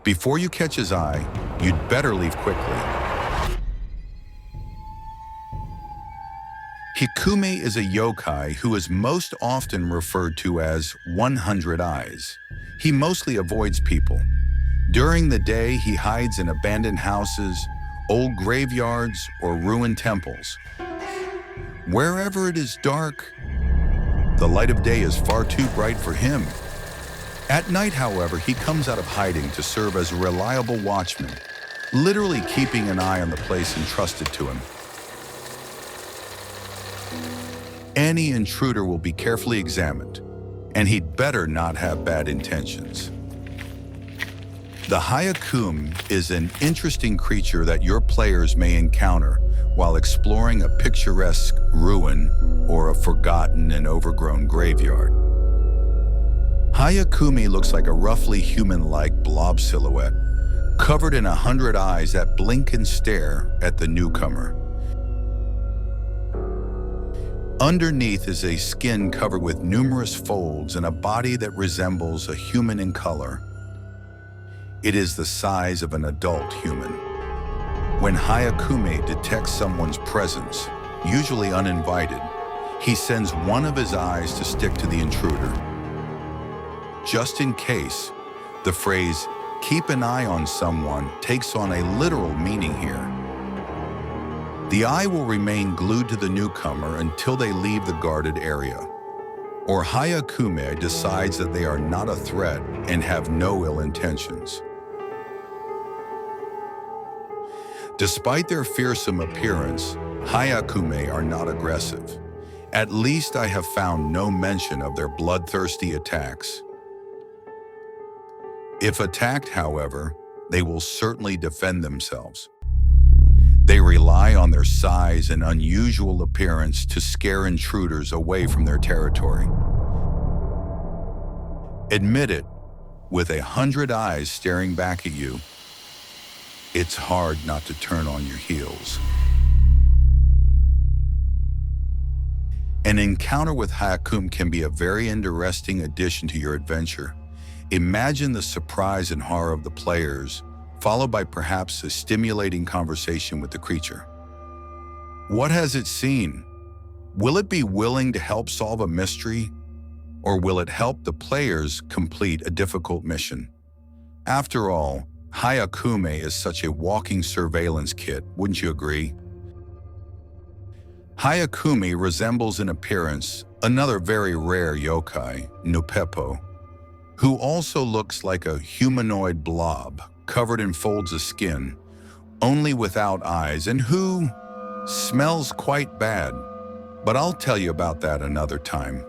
Before you catch his eye, you'd better leave quickly. Hyakume is a yokai who is most often referred to as 100 Eyes. He mostly avoids people. During the day, he hides in abandoned houses, old graveyards, or ruined temples. Wherever it is dark, the light of day is far too bright for him. At night, however, he comes out of hiding to serve as a reliable watchman, literally keeping an eye on the place entrusted to him. Any intruder will be carefully examined, and he'd better not have bad intentions. The Hyakume is an interesting creature that your players may encounter while exploring a picturesque ruin or a forgotten and overgrown graveyard. Hyakume looks like a roughly human-like blob silhouette, covered in 100 eyes that blink and stare at the newcomer. Underneath is a skin covered with numerous folds and a body that resembles a human in color. It is the size of an adult human. When Hyakume detects someone's presence, usually uninvited, he sends one of his eyes to stick to the intruder. Just in case, the phrase, "keep an eye on someone," takes on a literal meaning here. The eye will remain glued to the newcomer until they leave the guarded area, or Hyakume decides that they are not a threat and have no ill intentions. Despite their fearsome appearance, Hyakume are not aggressive. At least I have found no mention of their bloodthirsty attacks. If attacked, however, they will certainly defend themselves. They rely on their size and unusual appearance to scare intruders away from their territory. Admit it, with 100 eyes staring back at you, it's hard not to turn on your heels. An encounter with Hyakume can be a very interesting addition to your adventure. Imagine the surprise and horror of the players, followed by perhaps a stimulating conversation with the creature. What has it seen? Will it be willing to help solve a mystery? Or will it help the players complete a difficult mission? After all, Hyakume is such a walking surveillance kit, wouldn't you agree? Hyakume resembles in appearance another very rare yokai, newcomer, who also looks like a humanoid blob covered in folds of skin, only without eyes, and who smells quite bad. But I'll tell you about that another time.